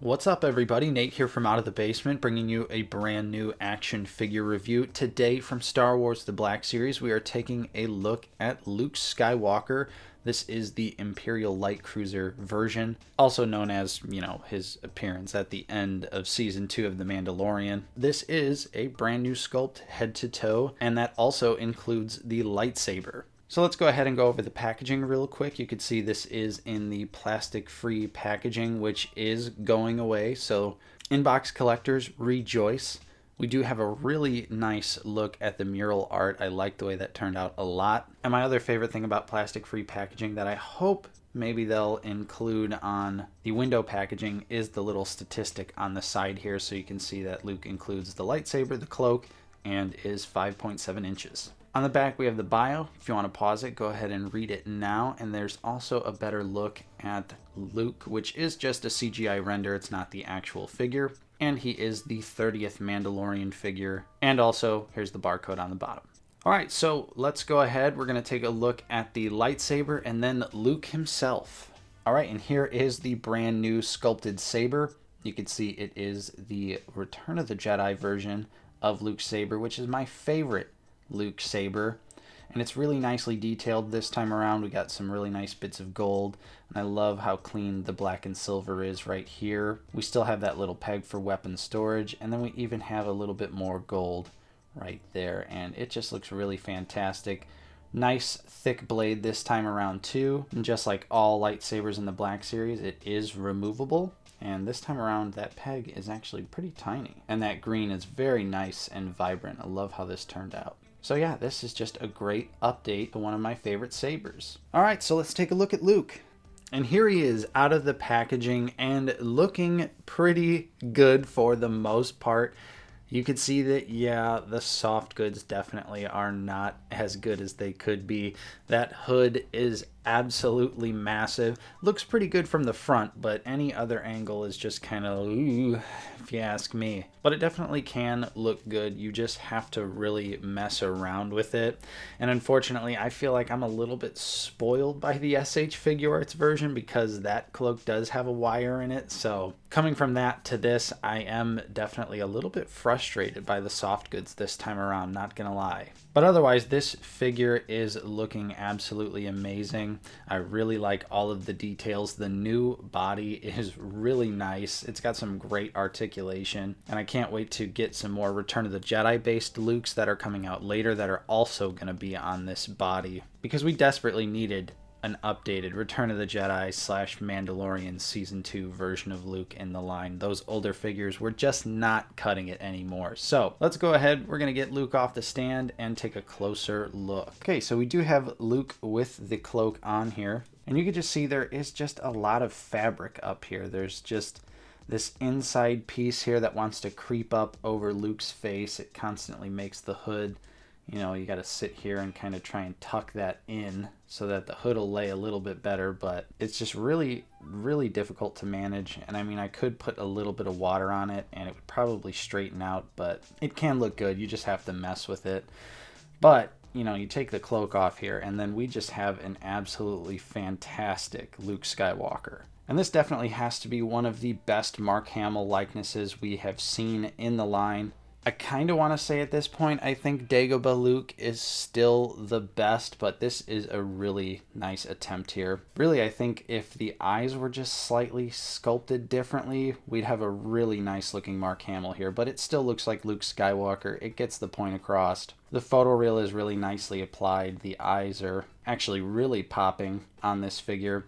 What's up, everybody? Nate here from Out of the Basement, bringing you a brand new action figure review. Today from Star Wars The Black Series, we are taking a look at Luke Skywalker. This is the Imperial Light Cruiser version, also known as, his appearance at the end of Season 2 of The Mandalorian. This is a brand new sculpt head to toe, and that also includes the lightsaber. So let's go ahead and go over the packaging real quick. You can see this is in the plastic-free packaging, which is going away. So inbox collectors, rejoice. We do have a really nice look at the mural art. I like the way that turned out a lot. And my other favorite thing about plastic-free packaging that I hope maybe they'll include on the window packaging is the little statistic on the side here. So you can see that Luke includes the lightsaber, the cloak, and is 5.7 inches. On the back, we have the bio. If you want to pause it, go ahead and read it now. And there's also a better look at Luke, which is just a CGI render. It's not the actual figure. And he is the 30th Mandalorian figure. And also, here's the barcode on the bottom. All right, so let's go ahead. We're going to take a look at the lightsaber and then Luke himself. All right, and here is the brand new sculpted saber. You can see it is the Return of the Jedi version of Luke's saber, which is my favorite Luke saber, and it's really nicely detailed this time around. We got some really nice bits of gold, and I love how clean the black and silver is right here. We still have that little peg for weapon storage, and then we even have a little bit more gold right there, and it just looks really fantastic. Nice thick blade this time around too, and just like all lightsabers in the Black Series, it is removable. And this time around, that peg is actually pretty tiny. And that green is very nice and vibrant. I love how this turned out. So yeah, this is just a great update to one of my favorite sabers. All right, so let's take a look at Luke. And here he is out of the packaging and looking pretty good for the most part. You can see that, yeah, the soft goods definitely are not as good as they could be. That hood is absolutely massive. Looks pretty good from the front, but any other angle is just kind of, ooh, if you ask me. But it definitely can look good. You just have to really mess around with it. And unfortunately, I feel like I'm a little bit spoiled by the SH Figure Arts version because that cloak does have a wire in it. So coming from that to this, I am definitely a little bit frustrated by the soft goods this time around, not gonna lie. But otherwise, this figure is looking absolutely amazing. I really like all of the details. The new body is really nice. It's got some great articulation, and I can't wait to get some more Return of the Jedi based Lukes that are coming out later that are also going to be on this body, because we desperately needed an updated Return of the Jedi / Mandalorian Season 2 version of Luke in the line. Those older figures were just not cutting it anymore. So let's go ahead. We're going to get Luke off the stand and take a closer look. Okay, so we do have Luke with the cloak on here. And you can just see there is just a lot of fabric up here. There's just this inside piece here that wants to creep up over Luke's face. It constantly makes the hood, you got to sit here and kind of try and tuck that in so that the hood will lay a little bit better, but it's just really, really difficult to manage. And I mean, I could put a little bit of water on it and it would probably straighten out, but it can look good. You just have to mess with it. But you take the cloak off here and then we just have an absolutely fantastic Luke Skywalker. And this definitely has to be one of the best Mark Hamill likenesses we have seen in the line. I kind of want to say at this point, I think Dagobah Luke is still the best, but this is a really nice attempt here. Really, I think if the eyes were just slightly sculpted differently, we'd have a really nice looking Mark Hamill here, but it still looks like Luke Skywalker. It gets the point across. The photoreal is really nicely applied. The eyes are actually really popping on this figure.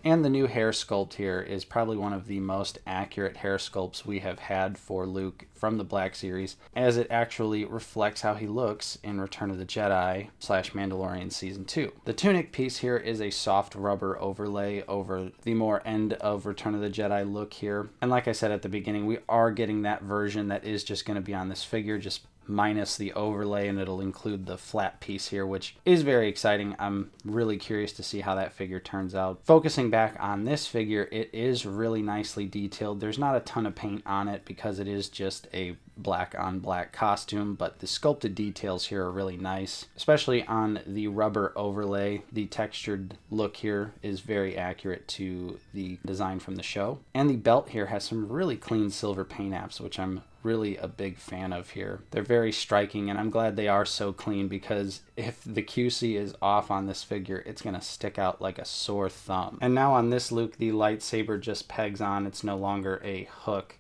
And the new hair sculpt here is probably one of the most accurate hair sculpts we have had for Luke from the Black Series, as it actually reflects how he looks in Return of the Jedi / Mandalorian Season 2. The tunic piece here is a soft rubber overlay over the more end of Return of the Jedi look here. And like I said at the beginning, we are getting that version that is just going to be on this figure, just minus the overlay, and it'll include the flat piece here, which is very exciting. I'm really curious to see how that figure turns out. Focusing back on this figure, it is really nicely detailed. There's not a ton of paint on it because it is just a black on black costume, but the sculpted details here are really nice, especially on the rubber overlay. The textured look here is very accurate to the design from the show. And the belt here has some really clean silver paint apps, which I'm really a big fan of here. They're very striking, and I'm glad they are so clean, because if the QC is off on this figure, it's gonna stick out like a sore thumb. And now on this Luke, the lightsaber just pegs on. It's no longer a hook,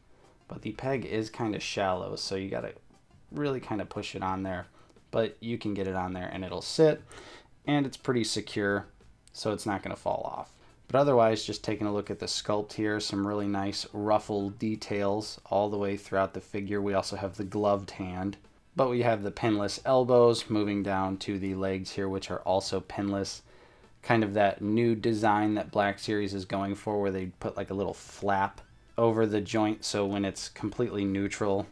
but the peg is kind of shallow, so you gotta really kind of push it on there, but you can get it on there and it'll sit, and it's pretty secure, so it's not gonna fall off. But otherwise, just taking a look at the sculpt here, some really nice ruffle details all the way throughout the figure. We also have the gloved hand, but we have the pinless elbows moving down to the legs here, which are also pinless. Kind of that new design that Black Series is going for, where they put like a little flap over the joint, so when it's completely neutral,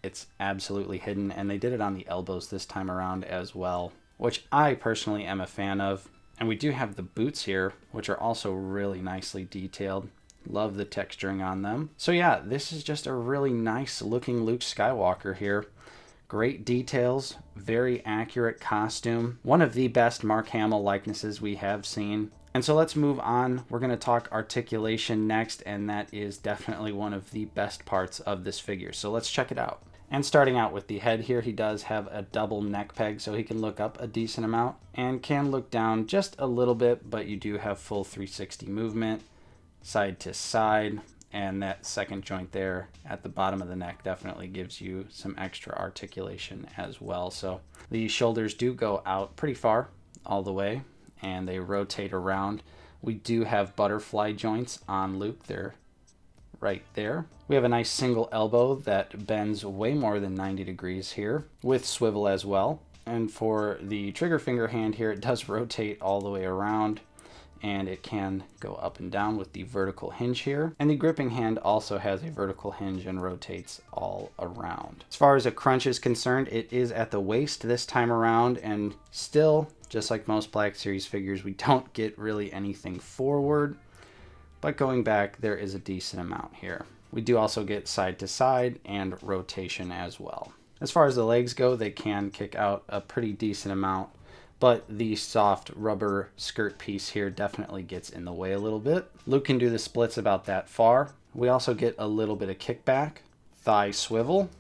it's absolutely hidden. And they did it on the elbows this time around as well, which I personally am a fan of. And we do have the boots here, which are also really nicely detailed. Love the texturing on them. So yeah, this is just a really nice looking Luke Skywalker here. Great details, very accurate costume. One of the best Mark Hamill likenesses we have seen. And so let's move on. We're going to talk articulation next, and that is definitely one of the best parts of this figure. So let's check it out. And starting out with the head here, he does have a double neck peg, so he can look up a decent amount and can look down just a little bit, but you do have full 360 movement side to side, and that second joint there at the bottom of the neck definitely gives you some extra articulation as well. So the shoulders do go out pretty far all the way, and they rotate around. We do have butterfly joints on Luke. They're right there. We have a nice single elbow that bends way more than 90 degrees here, with swivel as well. And for the trigger finger hand here, it does rotate all the way around, and it can go up and down with the vertical hinge here. And the gripping hand also has a vertical hinge and rotates all around. As far as a crunch is concerned, it is at the waist this time around, and still, just like most Black Series figures, we don't get really anything forward. But going back, there is a decent amount here. We do also get side to side and rotation as well. As far as the legs go, they can kick out a pretty decent amount, but the soft rubber skirt piece here definitely gets in the way a little bit. Luke can do the splits about that far. We also get a little bit of kickback, thigh swivel,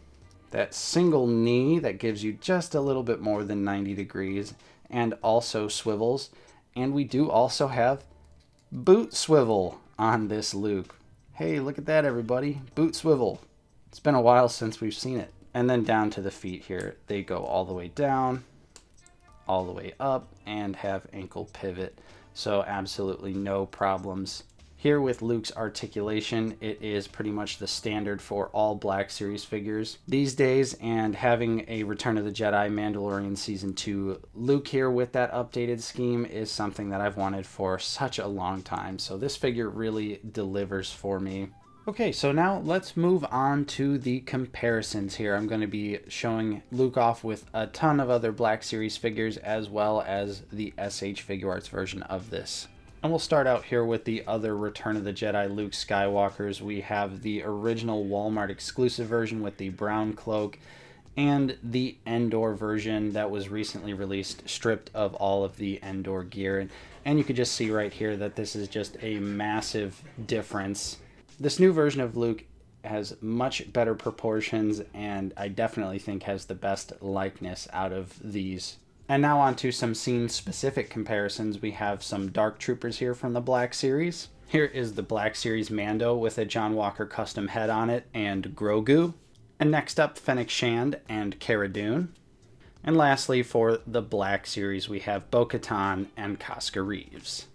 that single knee that gives you just a little bit more than 90 degrees, and also swivels. And we do also have boot swivel on this Luke. Hey, look at that, everybody. Boot swivel. It's been a while since we've seen it. And then down to the feet here. They go all the way down, all the way up, and have ankle pivot. So absolutely no problems. Here with Luke's articulation, it is pretty much the standard for all Black Series figures these days, and having a Return of the Jedi Mandalorian Season 2 Luke here with that updated scheme is something that I've wanted for such a long time, so this figure really delivers for me. Okay, so now let's move on to the comparisons here. I'm going to be showing Luke off with a ton of other Black Series figures, as well as the SH Figuarts version of this. And we'll start out here with the other Return of the Jedi Luke Skywalkers. We have the original Walmart exclusive version with the brown cloak, and the Endor version that was recently released, stripped of all of the Endor gear. And you can just see right here that this is just a massive difference. This new version of Luke has much better proportions, and I definitely think has the best likeness out of these. And now on to some scene-specific comparisons. We have some Dark Troopers here from the Black Series. Here is the Black Series Mando with a John Walker custom head on it and Grogu. And next up, Fennec Shand and Cara Dune. And lastly, for the Black Series, we have Bo-Katan and Casca Reeves.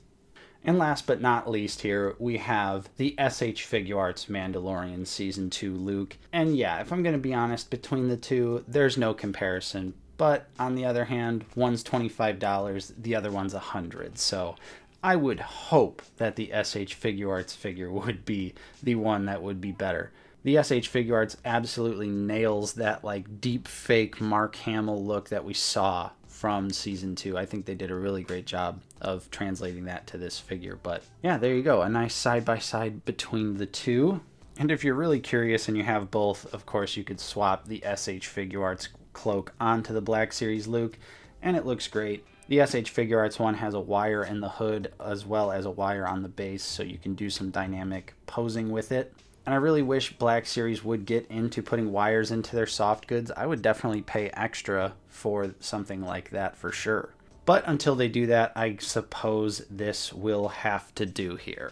And last but not least here, we have the SH Figuarts Mandalorian Season 2 Luke. And yeah, if I'm going to be honest, between the two, there's no comparison. But on the other hand, one's $25, the other one's $100. So I would hope that the SH Figuarts figure would be the one that would be better. The SH Figuarts absolutely nails that like deep fake Mark Hamill look that we saw from Season 2. I think they did a really great job of translating that to this figure. But yeah, there you go. A nice side-by-side between the two. And if you're really curious and you have both, of course, you could swap the SH Figure Arts cloak onto the Black Series Luke, and it looks great. The SH Figure Arts one has a wire in the hood as well as a wire on the base, so you can do some dynamic posing with it. And I really wish Black Series would get into putting wires into their soft goods. I would definitely pay extra for something like that for sure. But until they do that, I suppose this will have to do here.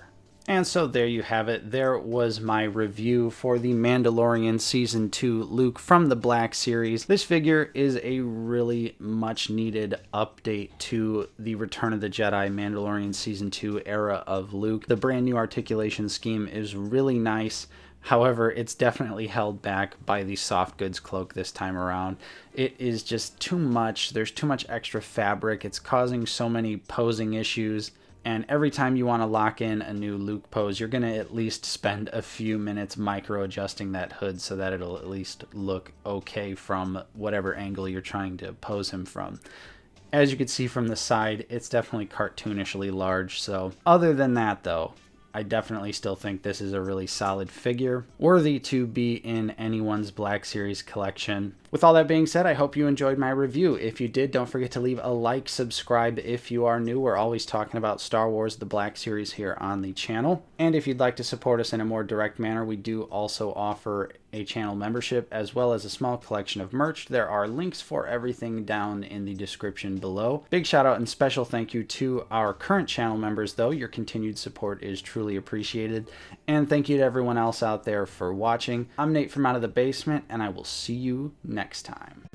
And so there you have it. There was my review for the Mandalorian Season 2 Luke from the Black Series. This figure is a really much needed update to the Return of the Jedi Mandalorian Season 2 era of Luke. The brand new articulation scheme is really nice. However, it's definitely held back by the soft goods cloak this time around. It is just too much. There's too much extra fabric. It's causing so many posing issues. And every time you want to lock in a new Luke pose, you're going to at least spend a few minutes micro adjusting that hood so that it'll at least look okay from whatever angle you're trying to pose him from. As you can see from the side, it's definitely cartoonishly large. So other than that though, I definitely still think this is a really solid figure, worthy to be in anyone's Black Series collection. With all that being said, I hope you enjoyed my review. If you did, don't forget to leave a like, subscribe if you are new. We're always talking about Star Wars, the Black Series here on the channel. And if you'd like to support us in a more direct manner, we do also offer a channel membership as well as a small collection of merch. There are links for everything down in the description below. Big shout out and special thank you to our current channel members though. Your continued support is truly appreciated. And thank you to everyone else out there for watching. I'm Nate from Out of the Basement, and I will see you next time.